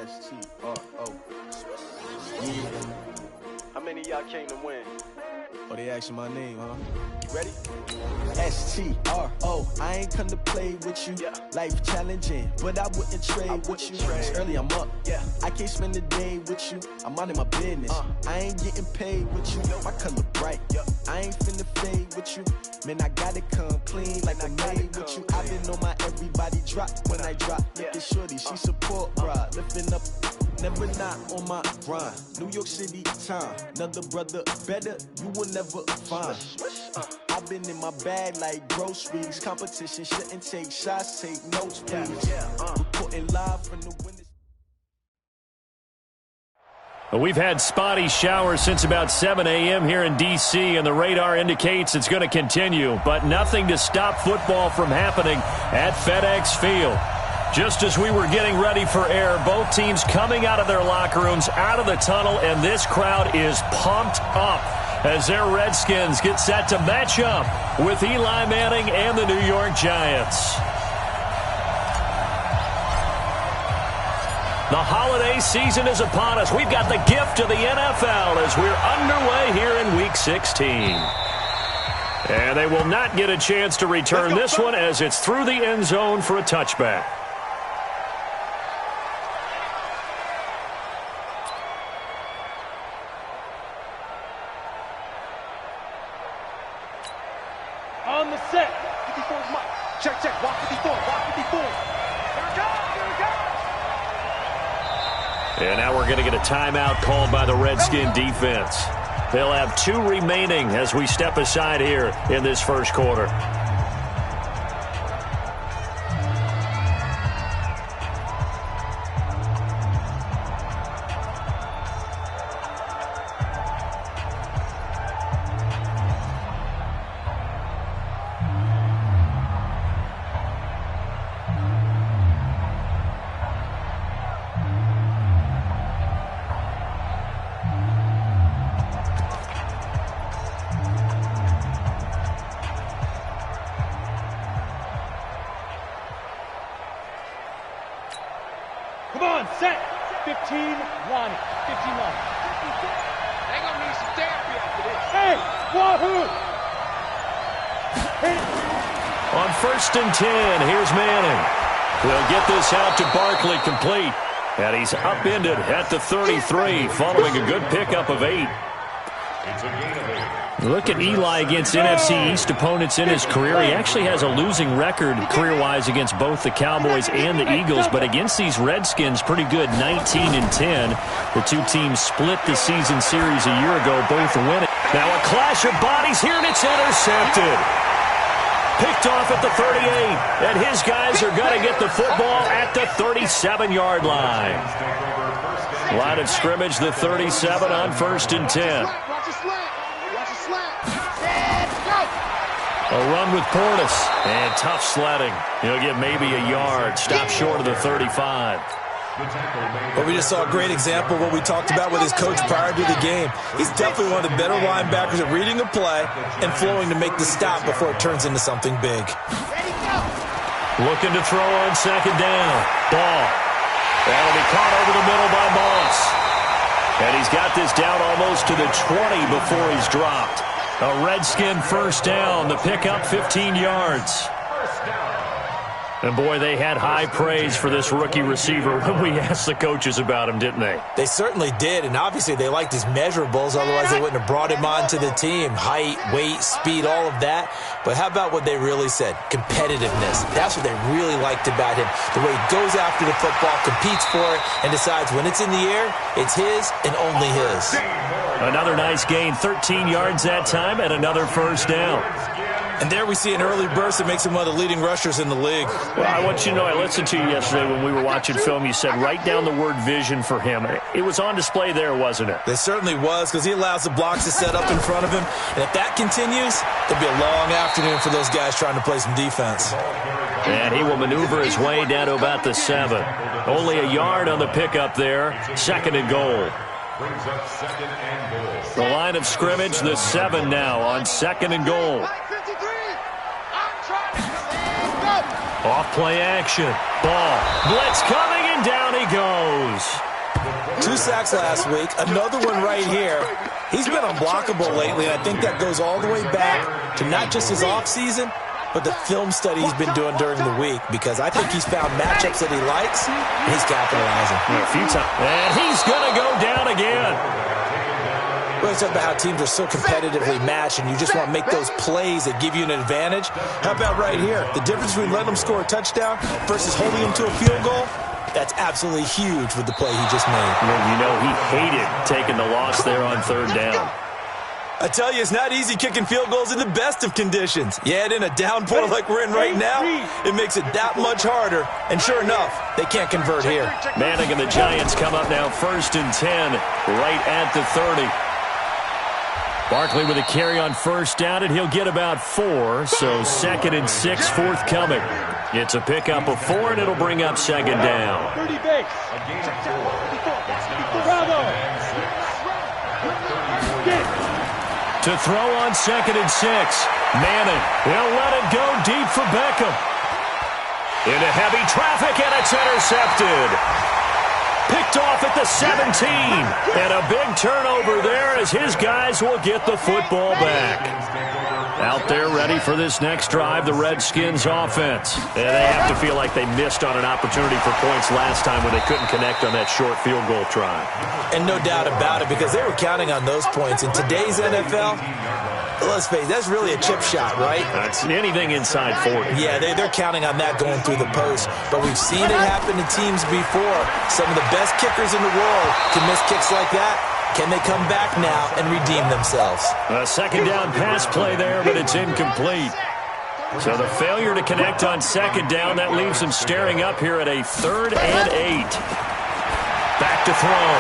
S-T-R-O. Yeah. How many of y'all came to win? Oh, they asking my name, huh? You ready? S-T-R-O. I ain't come to play with you. Yeah. Life challenging, but I wouldn't trade with you. It's early, I'm up. Yeah. I can't spend the day with you. I'm out of my business. I ain't getting paid with you. My color bright. I ain't finna fade with you. Man, I gotta come clean like I made with you. I've been on my everybody drop when I drop. Look at shorty, she support, bruh. Lifting up, never not on my grind. New York City time, another brother better, you will never find. I've been in my bag like groceries. Competition shouldn't take shots, take notes, please. Reporting live from the winners. We've had spotty showers since about 7 a.m. here in D.C., and the radar indicates it's going to continue, but nothing to stop football from happening at FedEx Field. Just as we were getting ready for air, both teams coming out of their locker rooms, out of the tunnel, and this crowd is pumped up as their Redskins get set to match up with Eli Manning and the New York Giants. The holiday season is upon us. We've got the gift of the NFL as we're underway here in Week 16. And they will not get a chance to return this one as it's through the end zone for a touchback. On the set. 54 is Mike. Check, check. Walk 54. Walk 54. Here we go. Here we go. And now we're going to get a timeout called by the Redskin defense. They'll have 2 remaining as we step aside here in this first quarter. Come on, set. 15, 1. 15, 1. They gonna need some therapy after this. Hey, wahoo! Hey. On 1st and 10, here's Manning. He'll get this out to Barkley complete. And he's upended at the 33 following a good pickup of 8. Look at Eli against NFC East opponents in his career. He actually has a losing record career-wise against both the Cowboys and the Eagles, but against these Redskins, pretty good, 19-10. The two teams split the season series a year ago, both winning. Now a clash of bodies here, and it's intercepted. Picked off at the 38, and his guys are going to get the football at the 37-yard line. Line of scrimmage, the 37 on 1st and 10. A run with Portis, and tough sledding. He'll get maybe a yard, stop short of the 35. Well, we just saw a great example of what we talked about with his coach prior to the game. He's definitely one of the better linebackers at reading a play and flowing to make the stop before it turns into something big. Looking to throw on 2nd down. Ball. That'll be caught over the middle by Moss. And he's got this down almost to the 20 before he's dropped. A Redskin 1st down. The pickup 15 yards. And, boy, they had high praise for this rookie receiver when we asked the coaches about him, didn't they? They certainly did, and obviously they liked his measurables. Otherwise, they wouldn't have brought him onto the team. Height, weight, speed, all of that. But how about what they really said? Competitiveness. That's what they really liked about him. The way he goes after the football, competes for it, and decides when it's in the air, it's his and only his. Another nice gain, 13 yards that time, and another 1st down. And there we see an early burst that makes him one of the leading rushers in the league. Well, I want you to know, I listened to you yesterday when we were watching film. You said write down the word vision for him. It was on display there, wasn't it? It certainly was, because he allows the blocks to set up in front of him. And if that continues, there'll be a long afternoon for those guys trying to play some defense. And he will maneuver his way down to about the 7. Only a yard on the pickup there. 2nd and goal. The line of scrimmage, the 7 now on 2nd and goal. Off play action. Ball. Blitz coming, and down he goes. sacks last week, another one right here. He's been unblockable lately, and I think that goes all the way back to not just his offseason, but the film study he's been doing during the week, because I think he's found matchups that he likes, and he's capitalizing. A few times. And he's going to go down again. We always talk about how teams are so competitively matched, and you just want to make those plays that give you an advantage. How about right here? The difference between letting them score a touchdown versus holding them to a field goal, that's absolutely huge with the play he just made. Well, you know, he hated taking the loss there on third down. I tell you, it's not easy kicking field goals in the best of conditions. You add in a downpour like we're in right now, it makes it that much harder. And sure enough, they can't convert here. Manning and the Giants come up now 1st and 10, right at the 30. Barkley with a carry on first down, and he'll get about 4, so 2nd and 6 forthcoming. It's a pickup of 4, and it'll bring up 2nd down. 30 base. Bravo. To throw on 2nd and 6. Manning will let it go deep for Beckham. Into heavy traffic, and it's intercepted. Picked off at the 17. And a big turnover there as his guys will get the football back. Out there ready for this next drive, the Redskins offense. And they have to feel like they missed on an opportunity for points last time when they couldn't connect on that short field goal try. And no doubt about it, because they were counting on those points. In today's NFL, let's face it, that's really a chip shot, right? That's anything inside 40. Yeah, they're counting on that going through the post. But we've seen it happen to teams before. Some of the best kickers in the world can miss kicks like that. Can they come back now and redeem themselves? A 2nd down pass play there, but it's incomplete. So the failure to connect on 2nd down, that leaves him staring up here at a 3rd and 8. Back to throw.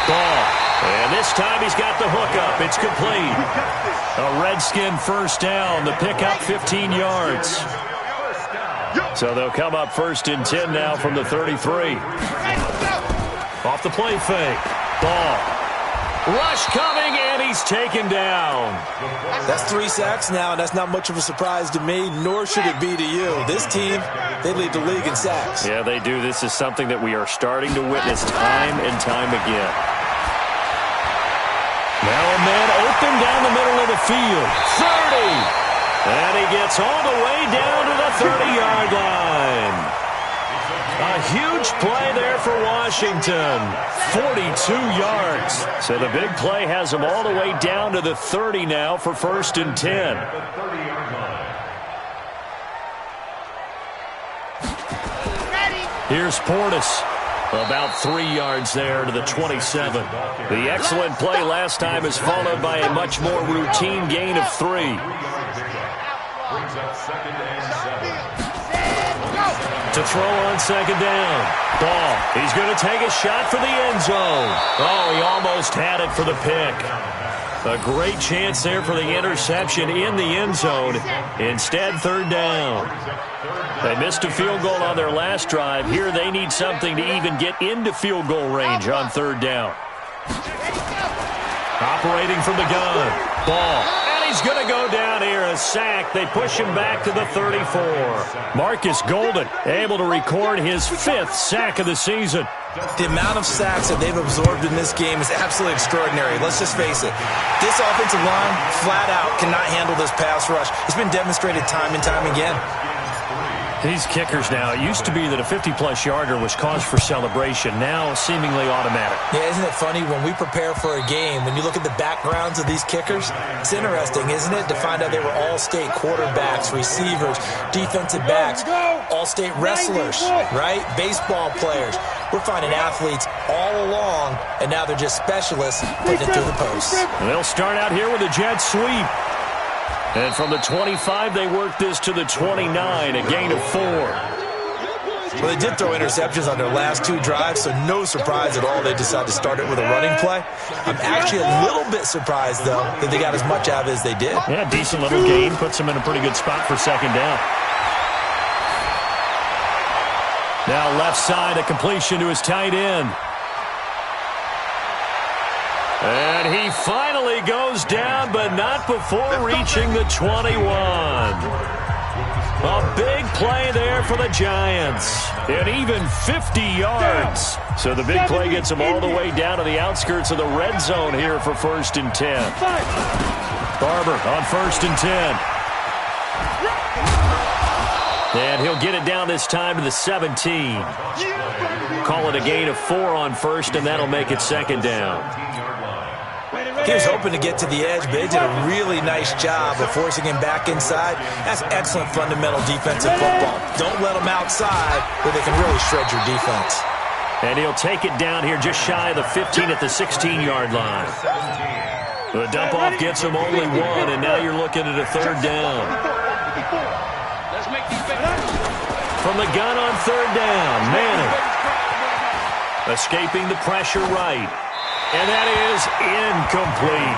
Ball. And this time he's got the hook up. It's complete. A Redskin first down. The pickup 15 yards. So they'll come up 1st and 10 now from the 33. Off the play fake. Ball. Rush coming, and he's taken down. That's 3 sacks now, and that's not much of a surprise to me, nor should it be to you. This team, they lead the league in sacks. Yeah, they do. This is something that we are starting to witness time and time again. Now a man open down the middle of the field. 30. And he gets all the way down to the 30-yard line. A huge play there for Washington. 42 yards. So the big play has them all the way down to the 30 now for 1st and 10. Here's Portis. About 3 yards there to the 27. The excellent play last time is followed by a much more routine gain of 3. To throw on 2nd down. Ball. He's going to take a shot for the end zone. Oh, he almost had it for the pick. A great chance there for the interception in the end zone. Instead, 3rd down. They missed a field goal on their last drive. Here they need something to even get into field goal range on 3rd down. Operating from the gun. Ball. He's going to go down here, a sack. They push him back to the 34. Marcus Golden able to record his 5th sack of the season. The amount of sacks that they've absorbed in this game is absolutely extraordinary. Let's just face it. This offensive line, flat out, cannot handle this pass rush. It's been demonstrated time and time again. These kickers now, it used to be that a 50-plus yarder was cause for celebration. Now, seemingly automatic. Yeah, isn't it funny when we prepare for a game, when you look at the backgrounds of these kickers, it's interesting, isn't it, to find out they were all-state quarterbacks, receivers, defensive backs, all-state wrestlers, right? Baseball players. We're finding athletes all along, and now they're just specialists putting it through the posts. They'll start out here with a jet sweep. And from the 25, they work this to the 29, a gain of 4. Well, they did throw interceptions on their last 2 drives, so no surprise at all they decided to start it with a running play. I'm actually a little bit surprised, though, that they got as much out of it as they did. Yeah, decent little gain. Puts them in a pretty good spot for 2nd down. Now left side, a completion to his tight end. And he finally goes down, but not before reaching the 21. A big play there for the Giants. And even 50 yards. So the big play gets them all the way down to the outskirts of the red zone here for 1st and 10. Barber on 1st and 10. And he'll get it down this time to the 17. Call it a gain of 4 on 1st, and that'll make it 2nd down. He was hoping to get to the edge, but they did a really nice job of forcing him back inside. That's excellent fundamental defensive football. Don't let them outside where they can really shred your defense. And he'll take it down here just shy of the 15 at the 16-yard line. The dump-off gets him only 1, and now you're looking at a 3rd down. From the gun on 3rd down, Maddenin. Escaping the pressure right. And that is incomplete.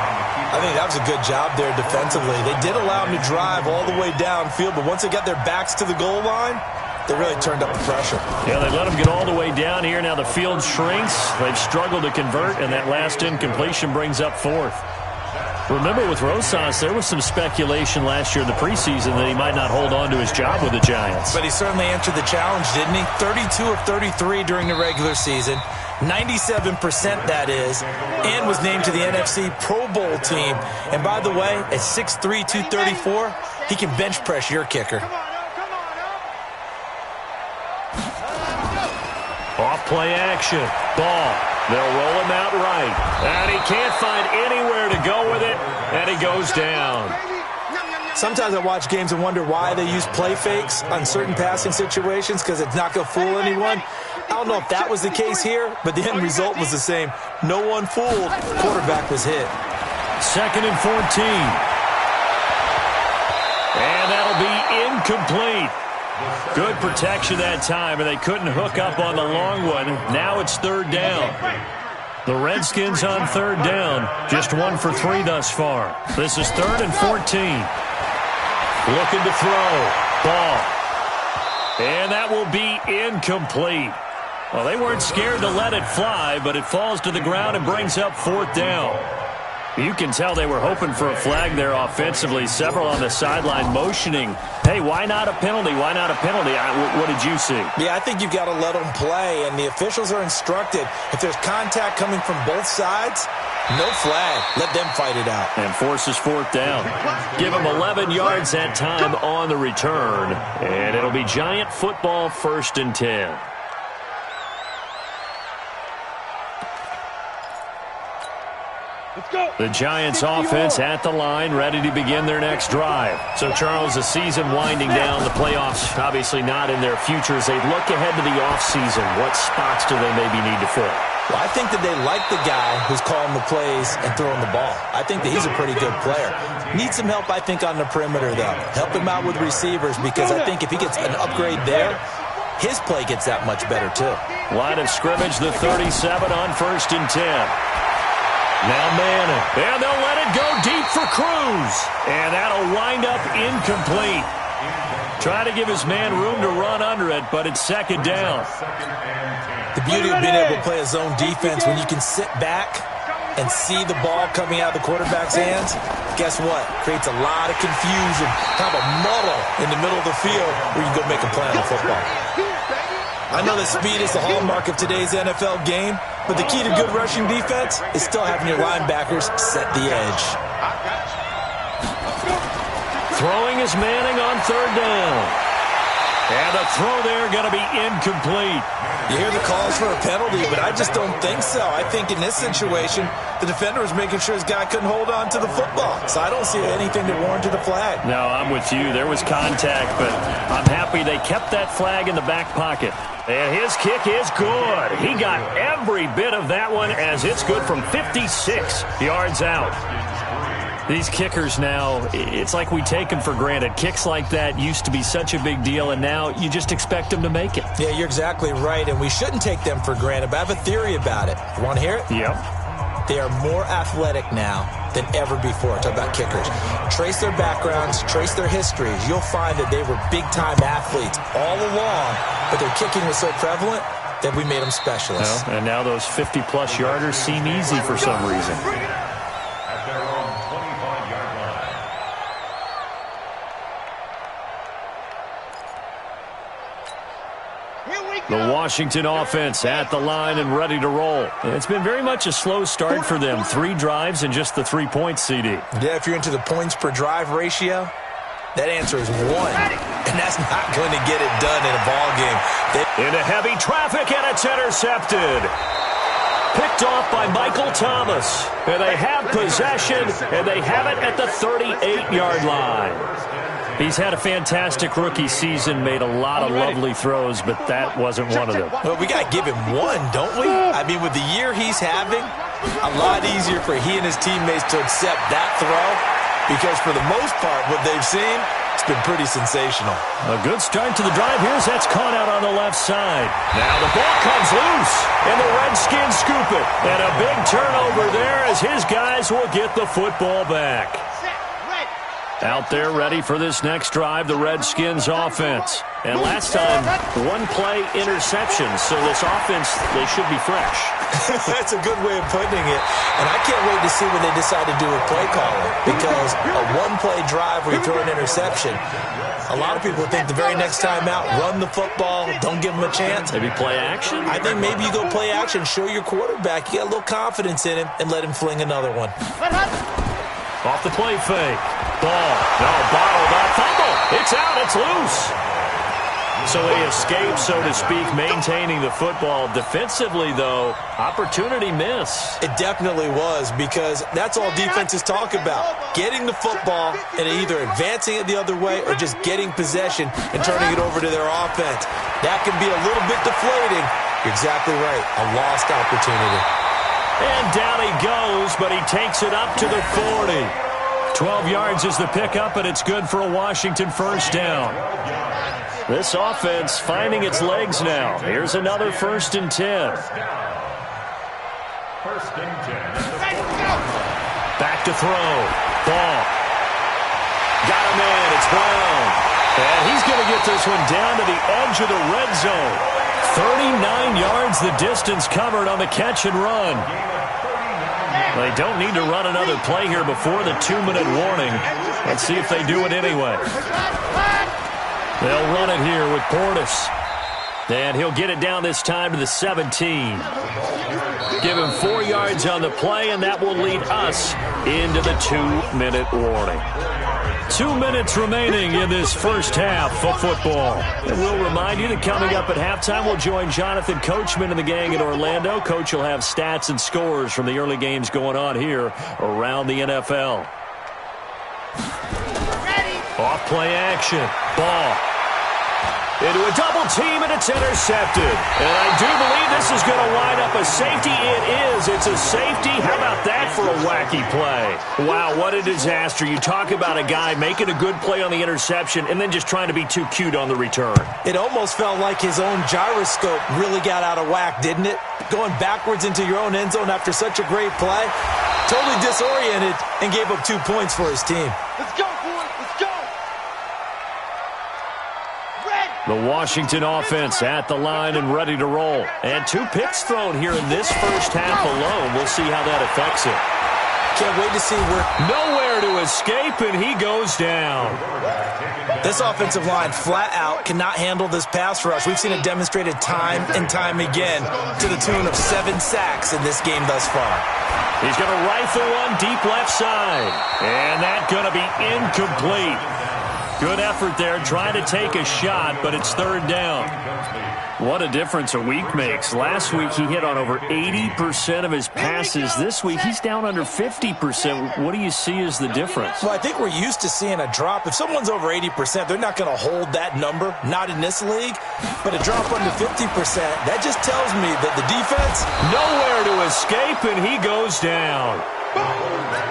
I think that was a good job there defensively. They did allow him to drive all the way downfield, but once they got their backs to the goal line, they really turned up the pressure. Yeah, they let him get all the way down here. Now the field shrinks. They've struggled to convert, and that last incompletion brings up 4th. Remember, with Rosas, there was some speculation last year in the preseason that he might not hold on to his job with the Giants. But he certainly answered the challenge, didn't he? 32 of 33 during the regular season. 97% that is, and was named to the NFC Pro Bowl team. And by the way, at 6'3", 234, he can bench press your kicker. Off play action. Ball. They'll roll him out right. And he can't find anywhere to go with it, and he goes down. Sometimes I watch games and wonder why they use play fakes on certain passing situations, because it's not going to fool anyone. I don't know if that was the case here, but the end result was the same. No one fooled. Quarterback was hit. 2nd and 14. And that'll be incomplete. Good protection that time, and they couldn't hook up on the long one. Now it's 3rd down. The Redskins on 3rd down. Just 1 for 3 thus far. This is 3rd and 14. Looking to throw. Ball. And that will be incomplete. Well, they weren't scared to let it fly, but it falls to the ground and brings up 4th down. You can tell they were hoping for a flag there offensively. Several on the sideline motioning, hey, why not a penalty? Why not a penalty? What did you see? Yeah, I think you've got to let them play, and the officials are instructed. If there's contact coming from both sides, no flag. Let them fight it out. And forces 4th down. Give them 11 yards that time on the return, and it'll be Giant football 1st and 10. The Giants offense at the line, ready to begin their next drive. So, Charles, the season winding down, the playoffs obviously not in their future. As they look ahead to the offseason, what spots do they maybe need to fill? Well, I think that they like the guy who's calling the plays and throwing the ball. I think that he's a pretty good player. Needs some help, I think, on the perimeter, though. Help him out with receivers, because I think if he gets an upgrade there, his play gets that much better, too. Line of scrimmage, the 37 on 1st and 10. Now Maddenin, and they'll let it go deep for Cruz. And that'll wind up incomplete. Try to give his man room to run under it, but it's 2nd down. The beauty of being able to play a zone defense when you can sit back and see the ball coming out of the quarterback's hands, guess what? Creates a lot of confusion, kind of a muddle in the middle of the field where you can go make a play on the football. I know that speed is the hallmark of today's NFL game, but the key to good rushing defense is still having your linebackers set the edge. Throwing is Manning on 3rd down. And the throw there going to be incomplete. You hear the calls for a penalty, but I just don't think so. I think in this situation, the defender was making sure his guy couldn't hold on to the football. So I don't see anything that warranted the flag. No, I'm with you. There was contact, but I'm happy they kept that flag in the back pocket. And his kick is good. He got every bit of that one, as it's good from 56 yards out. These kickers now, it's like we take them for granted. Kicks like that used to be such a big deal, and now you just expect them to make it. Yeah, you're exactly right, and we shouldn't take them for granted, but I have a theory about it. You want to hear it? Yep. They are more athletic now than ever before. Talk about kickers. Trace their backgrounds, trace their histories. You'll find that they were big-time athletes all along, but their kicking was so prevalent that we made them specialists. Well, and now those 50-plus yarders seem easy for some reason. The Washington offense at the line and ready to roll. It's been very much a slow start for them. 3 drives and just the 3 points, CD. Yeah, if you're into the points per drive ratio, that answer is 1. And that's not going to get it done in a ball game. Into heavy traffic, and it's intercepted. Picked off by Michael Thomas. And they have possession, and they have it at the 38-yard line. He's had a fantastic rookie season, made a lot of lovely throws, but that wasn't one of them. Well, we got to give him one, don't we? I mean, with the year he's having, a lot easier for he and his teammates to accept that throw, because for the most part, what they've seen, it's been pretty sensational. A good start to the drive. Here's that's caught out on the left side. Now the ball comes loose, and the Redskins scoop it. And a big turnover there as his guys will get the football back. Out there ready for this next drive, the Redskins offense. And last time, 1-play interception, so this offense, they should be fresh. That's a good way of putting it. And I can't wait to see what they decide to do with play calling, because a 1-play drive where you throw an interception, a lot of people think the very next time out, run the football, don't give them a chance. Maybe play action? I think maybe you go play action, show your quarterback, you got a little confidence in him, and let him fling another one. Off the play fake. Ball. No, bottled up. Fumble. It's out. It's loose. So they escape, so to speak, maintaining the football. Defensively, though, opportunity miss. It definitely was, because that's all defenses talk about. Getting the football and either advancing it the other way or just getting possession and turning it over to their offense. That can be a little bit deflating. You're exactly right. A lost opportunity. And down he goes, but he takes it up to the 40. 12 yards is the pickup, and it's good for a Washington first down. This offense finding its legs now. Here's another 1st and 10. Back to throw. Ball. Got him in. It's Brown. And he's going to get this one down to the edge of the red zone. 39 yards the distance covered on the catch and run. They don't need to run another play here before the 2-minute warning. Let's see if they do it anyway. They'll run it here with Portis. And he'll get it down this time to the 17. Give him 4 yards on the play, and that will lead us into the 2-minute warning. 2 minutes remaining in this first half of football. And we'll remind you that coming up at halftime, we'll join Jonathan Coachman and the gang in Orlando. Coach will have stats and scores from the early games going on here around the NFL. Off play action. Ball. Into a double team, and it's intercepted. And I do believe this is going to wind up a safety. It is. It's a safety. How about that for a wacky play? Wow, what a disaster. You talk about a guy making a good play on the interception and then just trying to be too cute on the return. It almost felt like his own gyroscope really got out of whack, didn't it? Going backwards into your own end zone after such a great play. Totally disoriented and gave up 2 points for his team. Let's go, boys. Let's go. The Washington offense at the line and ready to roll. And 2 picks thrown here in this first half alone. We'll see how that affects it. Can't wait to see where... Nowhere to escape, and he goes down. This offensive line flat out cannot handle this pass rush. We've seen it demonstrated time and time again to the tune of 7 sacks in this game thus far. He's going to rifle one deep left side. And that's going to be incomplete. Good effort there, trying to take a shot, but it's 3rd down. What a difference a week makes. Last week, he hit on over 80% of his passes. This week, he's down under 50%. What do you see as the difference? Well, I think we're used to seeing a drop. If someone's over 80%, they're not going to hold that number, not in this league. But a drop under 50%, that just tells me that the defense... Nowhere to escape, and he goes down.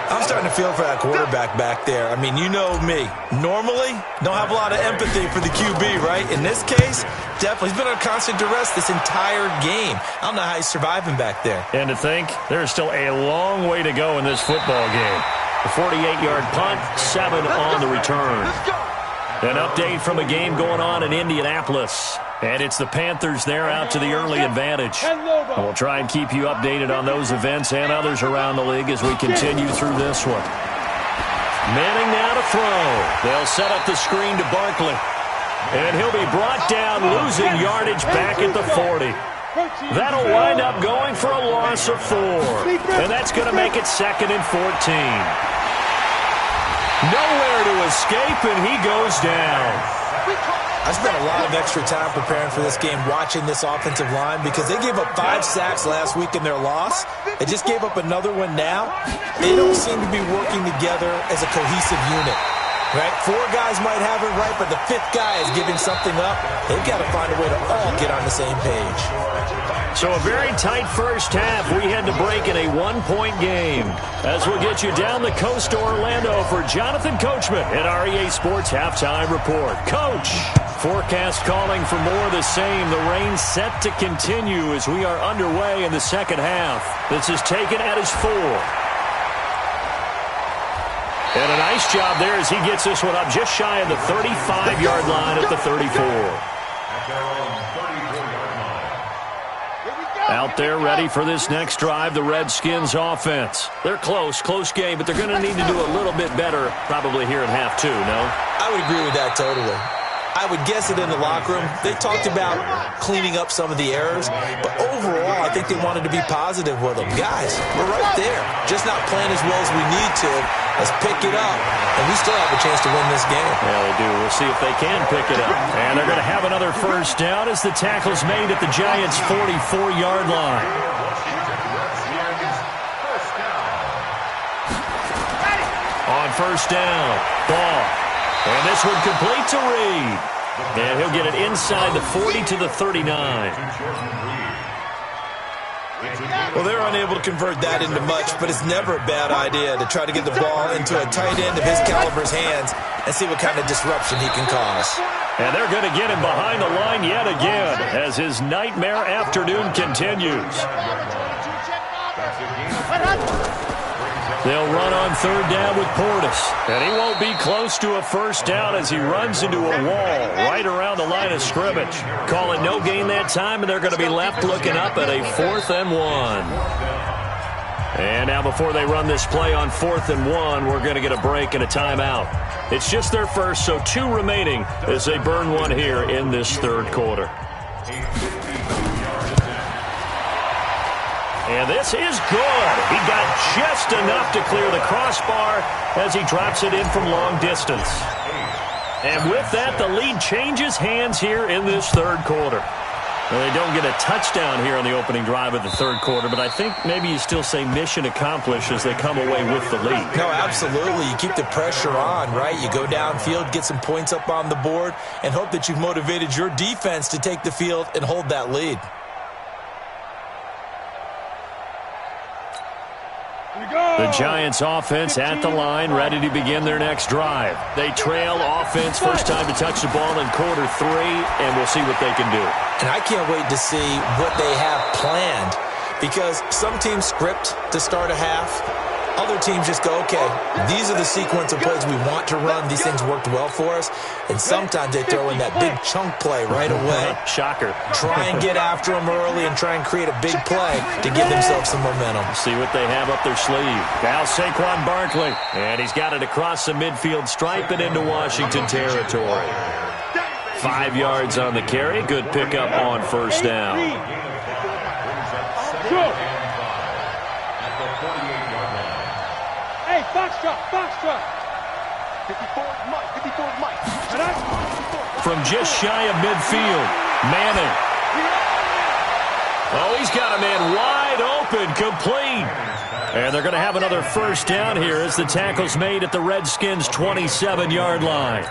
I'm starting to feel for that quarterback back there. I mean, you know me. Normally, don't have a lot of empathy for the QB, right? In this case, definitely. He's been under constant duress this entire game. I don't know how he's surviving back there. And to think, there's still a long way to go in this football game. A 48-yard punt, 7 on the return. An update from a game going on in Indianapolis. And it's the Panthers there out to the early advantage. And we'll try and keep you updated on those events and others around the league as we continue through this one. Manning now to throw. They'll set up the screen to Barkley. And he'll be brought down, losing yardage back at the 40. That'll wind up going for a loss of 4. And that's going to make it 2nd and 14. Nowhere to escape, and he goes down. I spent a lot of extra time preparing for this game, watching this offensive line, because they gave up 5 sacks last week in their loss. They just gave up another one now. They don't seem to be working together as a cohesive unit. Right? 4 guys might have it right, but the 5th guy is giving something up. They've got to find a way to all get on the same page. So a very tight first half. We had to break in a 1-point game. As we'll get you down the coast to Orlando for Jonathan Coachman at REA Sports Halftime Report. Coach, forecast calling for more of the same. The rain set to continue as we are underway in the second half. This is taken at his 4. And a nice job there as he gets this one up just shy of the 35-yard line at the 34. Out there ready for this next drive, the Redskins offense. They're close game, but they're going to need to do a little bit better probably here in half 2, no? I would agree with that totally. I would guess it in the locker room. They talked about cleaning up some of the errors, but overall, I think they wanted to be positive with them. Guys, we're right there. Just not playing as well as we need to. Let's pick it up, and we still have a chance to win this game. Yeah, they do. We'll see if they can pick it up. And they're going to have another first down as the tackle's made at the Giants' 44-yard line. On first down, Ball. And this one complete to Reed. And he'll get it inside the 40 to the 39. Well, they're unable to convert that into much, but it's never a bad idea to try to get the ball into a tight end of his caliber's hands and see what kind of disruption he can cause. And they're going to get him behind the line yet again as his nightmare afternoon continues. They'll run on third down with Portis. And he won't be close to a first down as he runs into a wall right around the line of scrimmage. Calling no gain that time, and they're going to be left looking up at a 4th and 1. And now before they run this play on 4th and 1, we're going to get a break and a timeout. It's just their first, so 2 remaining as they burn one here in this third quarter. And this is good. He got just enough to clear the crossbar as he drops it in from long distance. And with that, the lead changes hands here in this third quarter. Well, they don't get a touchdown here on the opening drive of the third quarter, but I think maybe you still say mission accomplished as they come away with the lead. No, absolutely. You keep the pressure on, right? You go downfield, get some points up on the board, and hope that you've motivated your defense to take the field and hold that lead. The Giants offense at the line, ready to begin their next drive. They trail offense, first time to touch the ball in quarter 3, and we'll see what they can do. And I can't wait to see what they have planned, because some teams script to start a half. Other teams just go, okay, these are the sequence of plays we want to run. These things worked well for us. And sometimes they throw in that big chunk play right away. Shocker. Try and get after them early and try and create a big play to give themselves some momentum. See what they have up their sleeve. Now Saquon Barkley. And he's got it across the midfield stripe and into Washington territory. 5 yards on the carry. Good pickup on first down. Hey, Foxtrot. 54 Mike. From just shy of midfield, Maddenin. Oh, he's got a man wide open, complete. And they're going to have another first down here as the tackle's made at the Redskins' 27-yard line.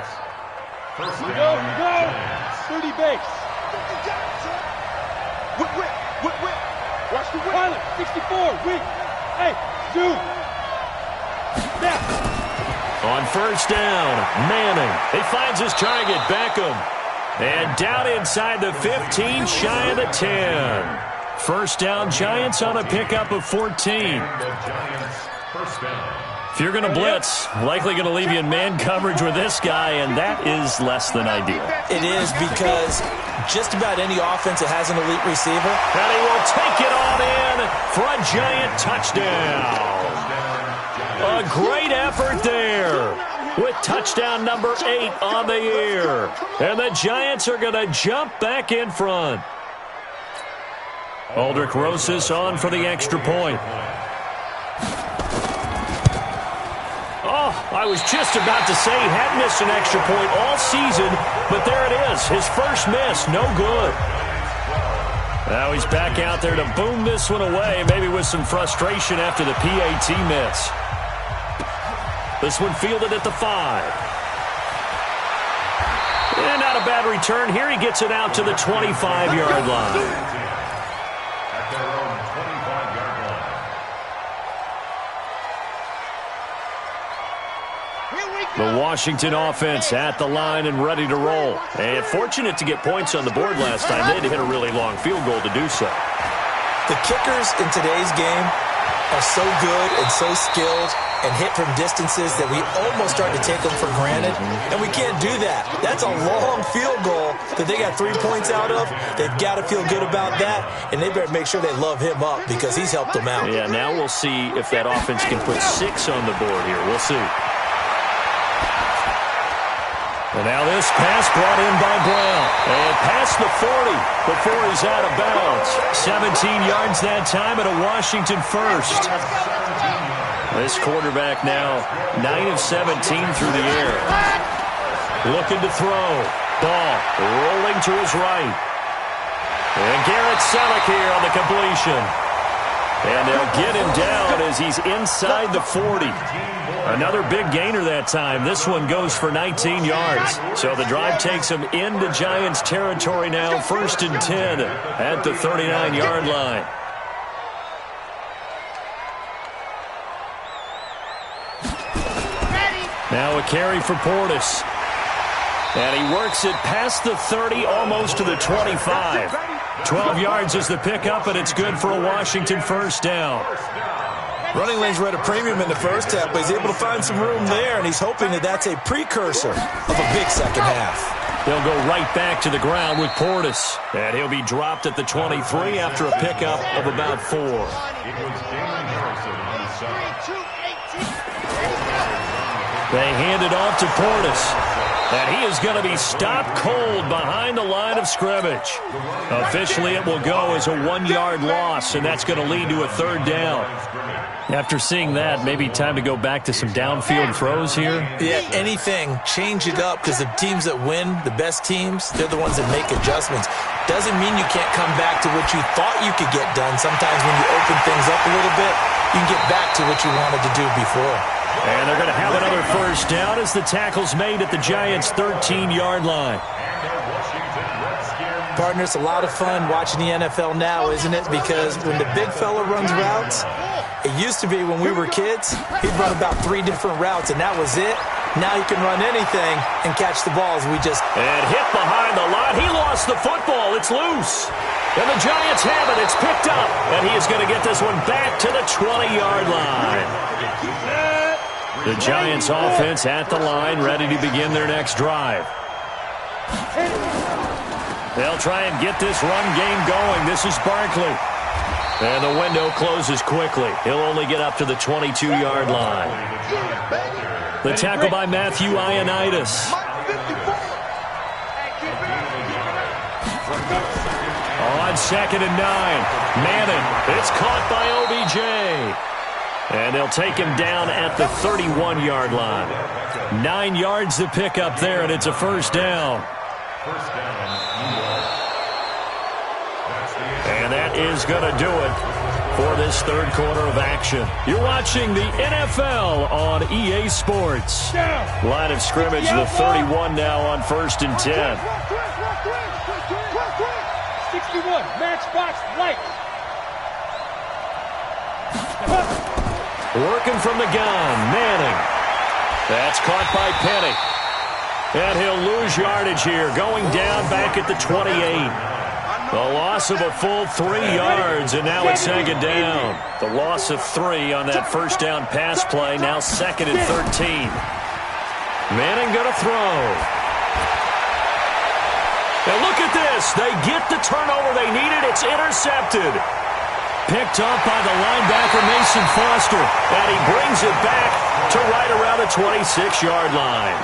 First down. Go. 30 base. Whip. Watch the whip. Pilot, 64. Whip. Hey, zoom. On first down, Manning. He finds his target, Beckham. And down inside the 15, shy of the 10. First down, Giants on a pickup of 14. If you're going to blitz, likely going to leave you in man coverage with this guy, and that is less than ideal. It is, because just about any offense that has an elite receiver. And he will take it on in for a Giant touchdown. A great effort there with touchdown number 8 on the year. And the Giants are going to jump back in front. Aldrich Rosas on for the extra point. Oh, I was just about to say he hadn't missed an extra point all season, but there it is. His first miss, no good. Now he's back out there to boom this one away, maybe with some frustration after the PAT miss. This one fielded at the 5. And not a bad return. Here he gets it out to the 25-yard line. The Washington offense at the line and ready to roll. And fortunate to get points on the board last time. They had to hit a really long field goal to do so. The kickers in today's game are so good and so skilled and hit from distances that we almost start to take them for granted. And we can't do that. That's a long field goal that they got 3 points out of. They've got to feel good about that. And they better make sure they love him up because he's helped them out. Yeah, now we'll see if that offense can put 6 on the board here. We'll see. And now this pass brought in by Brown. And past the 40 before he's out of bounds. 17 yards that time and a Washington first. This quarterback now 9 of 17 through the air. Looking to throw. Ball rolling to his right. And Garrett Selleck here on the completion. And they'll get him down as he's inside the 40. Another big gainer that time. This one goes for 19 yards. So the drive takes him into Giants territory now. 1st and 10 at the 39-yard line. Now a carry for Portis. And he works it past the 30, almost to the 25. 12 yards is the pickup, and it's good for a Washington first down. Running lanes were at a premium in the first half, but he's able to find some room there, and he's hoping that that's a precursor of a big second half. He'll go right back to the ground with Portis. And he'll be dropped at the 23 after a pickup of about 4. They hand it off to Portis. And he is going to be stopped cold behind the line of scrimmage. Officially, it will go as a 1-yard loss, and that's going to lead to a 3rd down. After seeing that, maybe time to go back to some downfield throws here. Yeah, anything. Change it up because the teams that win, the best teams, they're the ones that make adjustments. Doesn't mean you can't come back to what you thought you could get done. Sometimes when you open things up a little bit, you can get back to what you wanted to do before. And they're going to have another first down as the tackle's made at the Giants' 13-yard line. Partner, it's a lot of fun watching the NFL now, isn't it? Because when the big fella runs routes, it used to be when we were kids, he'd run about 3 different routes, and that was it. Now he can run anything and catch the balls. And hit behind the line. He lost the football. It's loose. And the Giants have it. It's picked up. And he is going to get this one back to the 20-yard line. The Giants offense at the line, ready to begin their next drive. They'll try and get this run game going. This is Barkley. And the window closes quickly. He'll only get up to the 22-yard line. The tackle by Matthew Ioannidis. On 2nd and 9. Maddenin. It's caught by OBJ. And they'll take him down at the 31-yard line. 9 yards to pick up there, and it's a first down. And that is going to do it for this 3rd quarter of action. You're watching the NFL on EA Sports. Line of scrimmage, the 31 now on 1st and 10. 61, matchbox light. Working from the gun, Manning. That's caught by Penny. And he'll lose yardage here, going down back at the 28. The loss of a full 3 yards, and now it's 2nd down. The loss of 3 on that first down pass play, now 2nd and 13. Manning going to throw. And look at this. They get the turnover they needed. It's intercepted. Picked up by the linebacker, Mason Foster. And he brings it back to right around the 26-yard line.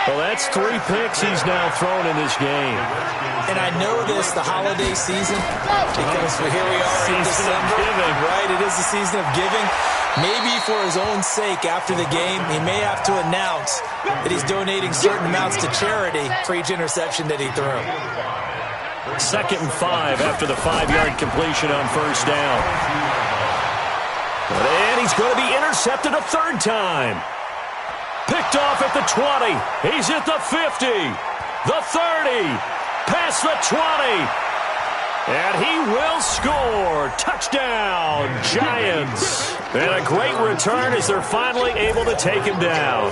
Well, that's 3 picks he's now thrown in this game. And I know this, the holiday season, because here we are in December. Right, it is the season of giving. Maybe for his own sake, after the game, he may have to announce that he's donating certain amounts to charity for each interception that he threw. 2nd and 5 after the 5-yard completion on first down. And he's going to be intercepted a 3rd time. Picked off at the 20. He's at the 50. The 30. Past the 20. And he will score. Touchdown, Giants. And a great return as they're finally able to take him down.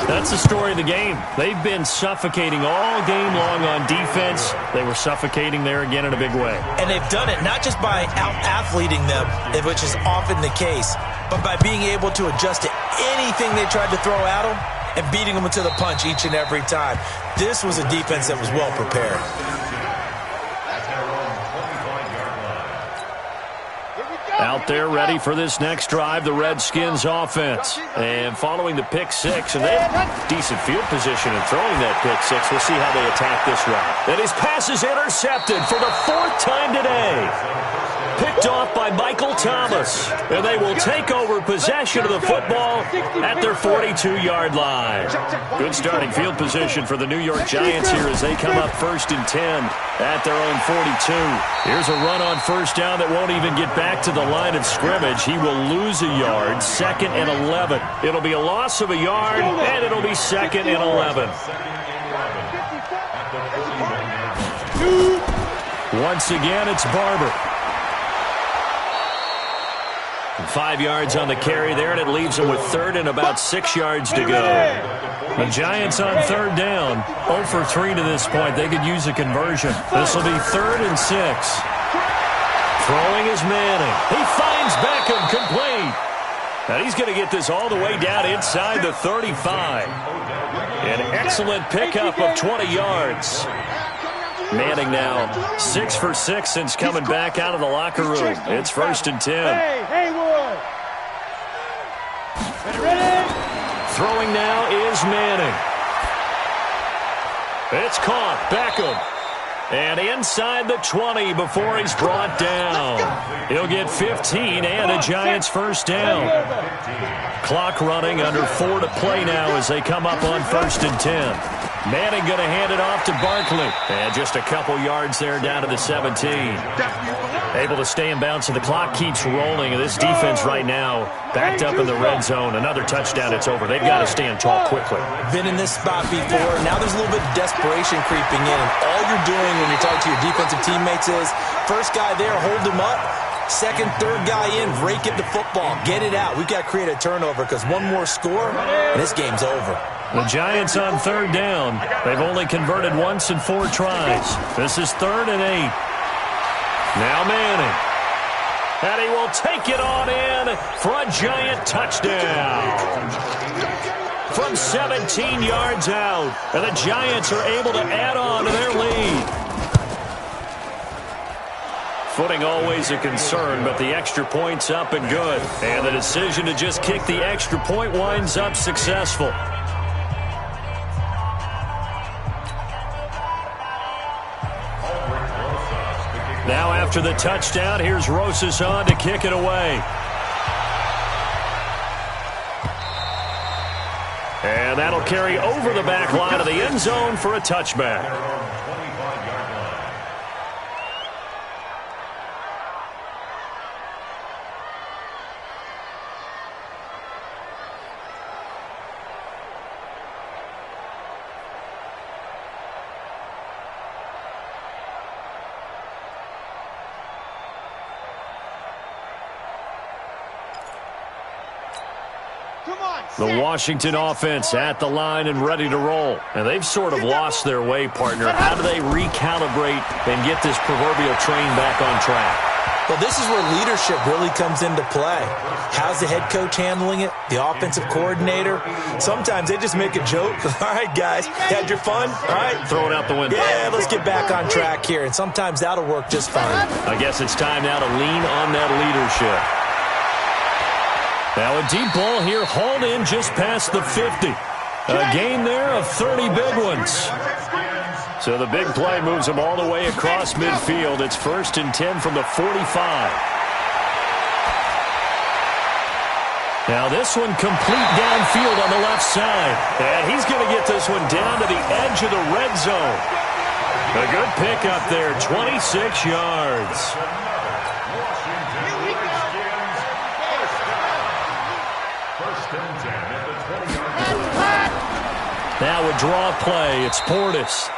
That's the story of the game. They've been suffocating all game long on defense. They were suffocating there again in a big way. And they've done it not just by out-athleting them, which is often the case, but by being able to adjust to anything they tried to throw at them and beating them to the punch each and every time. This was a defense that was well prepared. Out there ready for this next drive, the Redskins offense. And following the pick 6, and they have decent field position in throwing that pick 6. We'll see how they attack this round. And his pass is intercepted for the 4th time today. Picked off by Michael Thomas. And they will take over possession of the football at their 42-yard line. Good starting field position for the New York Giants here as they come up 1st and 10 at their own 42. Here's a run on first down that won't even get back to the line of scrimmage. He will lose a yard, 2nd and 11. It'll be a loss of a yard, and it'll be 2nd and 11. Once again, it's Barber. 5 yards on the carry there, and it leaves him with 3rd and about 6 yards to go. The Giants on 3rd down, 0 for 3 to this point. They could use a conversion. This will be 3rd and 6. Throwing is Manning. He finds Beckham complete. And he's going to get this all the way down inside the 35. An excellent pickup of 20 yards. Manning now 6 for 6 since coming back out of the locker room. It's 1st and 10. Throwing now is Manning. It's caught. Beckham. And inside the 20 before he's brought down. He'll get 15 and a Giants 1st down. Clock running, under 4 to play now as they come up on 1st and 10. Manning going to hand it off to Barkley. And just a couple yards there down to the 17. Able to stay in bounds, and the clock keeps rolling. And this defense right now backed up in the red zone. Another touchdown, it's over. They've got to stand tall quickly. Been in this spot before. Now there's a little bit of desperation creeping in. And all you're doing when you're talking to your defensive teammates is, first guy there, hold him up. 2nd, 3rd guy in, rake at the football. Get it out. We've got to create a turnover because one more score, and this game's over. The Giants on 3rd down. They've only converted once in 4 tries. This is 3rd and 8. Now Manning. And he will take it on in for a Giant touchdown. From 17 yards out. And the Giants are able to add on to their lead. Footing always a concern, but the extra point's up and good. And the decision to just kick the extra point winds up successful. Now after the touchdown, here's Rosas on to kick it away. And that'll carry over the back line of the end zone for a touchback. The Washington offense at the line and ready to roll. And they've sort of lost their way, partner. How do they recalibrate and get this proverbial train back on track? Well, this is where leadership really comes into play. How's the head coach handling it? The offensive coordinator? Sometimes they just make a joke. All right, guys, had your fun? All right. Throw it out the window. Yeah, let's get back on track here. And sometimes that'll work just fine. I guess it's time now to lean on that leadership. Now a deep ball here, hauled in just past the 50. A gain there of 30 big ones. So the big play moves them all the way across midfield. It's 1st and 10 from the 45. Now this one complete downfield on the left side. And he's going to get this one down to the edge of the red zone. A good pickup there, 26 yards. Now a draw play. It's Portis.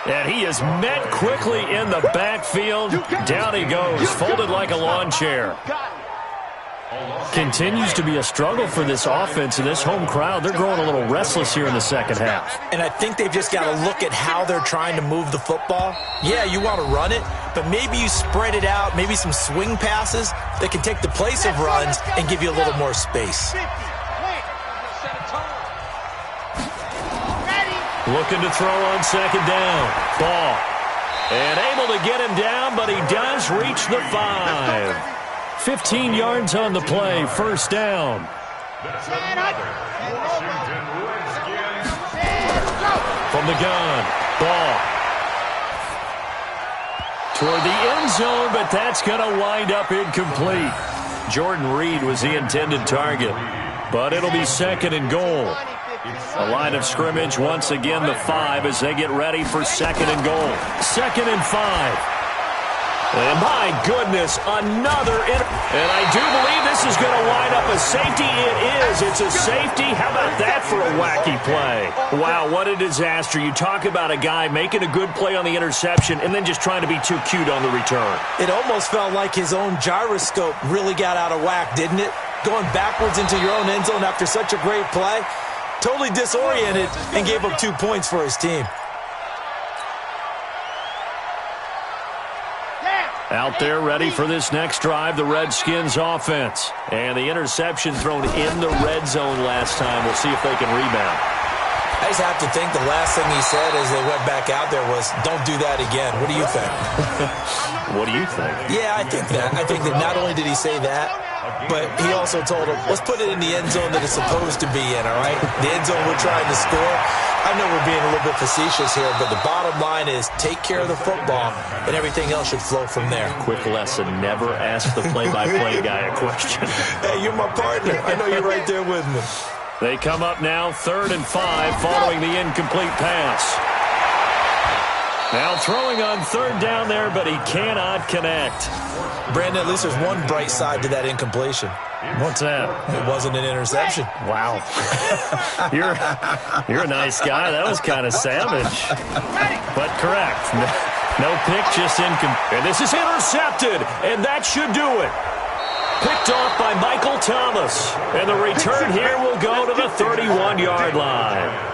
And he is met quickly in the backfield. Down he goes, folded like a lawn chair. Continues to be a struggle for this offense and this home crowd. They're growing a little restless here in the second half. And I think they've just got to look at how they're trying to move the football. Yeah, you want to run it, but maybe you spread it out, maybe some swing passes that can take the place of runs and give you a little more space. Looking to throw on second down. Ball. And able to get him down, but he does reach the 5. 15 yards on the play. 1st down. From the gun. Ball. Toward the end zone, but that's going to wind up incomplete. Jordan Reed was the intended target, but it'll be 2nd and goal. A line of scrimmage, once again the 5 as they get ready for 2nd and goal. 2nd and 5. And my goodness, another. And I do believe this is going to wind up a safety. It is. It's a safety. How about that for a wacky play? Wow, what a disaster. You talk about a guy making a good play on the interception and then just trying to be too cute on the return. It almost felt like his own gyroscope really got out of whack, didn't it? Going backwards into your own end zone after such a great play. Totally disoriented and gave up 2 points for his team. Out there ready for this next drive, the Redskins offense. And the interception thrown in the red zone last time. We'll see if they can rebound. I just have to think the last thing he said as they went back out there was, don't do that again. What do you think? What do you think? Yeah, I think that. I think that not only did he say that, but he also told him, let's put it in the end zone that it's supposed to be in, all right? The end zone we're trying to score. I know we're being a little bit facetious here, but the bottom line is take care of the football, and everything else should flow from there. Quick lesson, never ask the play-by-play guy a question. Hey, you're my partner. I know you're right there with me. They come up now, 3rd and 5, following the incomplete pass. Now throwing on 3rd down there, but he cannot connect. Brandon, at least there's one bright side to that incompletion. What's that? It wasn't an interception. Wow. You're a nice guy. That was kind of savage. But correct. No pick, just incomplete. And this is intercepted, and that should do it. Picked off by Michael Thomas. And the return here will go to the 31-yard line.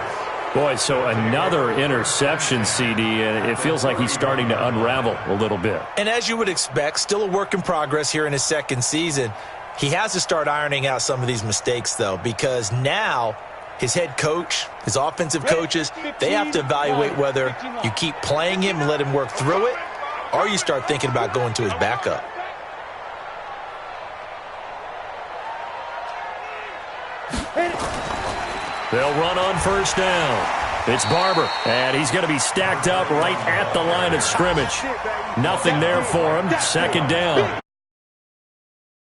Boy, so another interception, CD, and it feels like he's starting to unravel a little bit. And as you would expect, still a work in progress here in his second season. He has to start ironing out some of these mistakes, though, because now his head coach, his offensive coaches, they have to evaluate whether you keep playing him and let him work through it, or you start thinking about going to his backup. They'll run on 1st down. It's Barber, and he's going to be stacked up right at the line of scrimmage. Nothing there for him. 2nd down.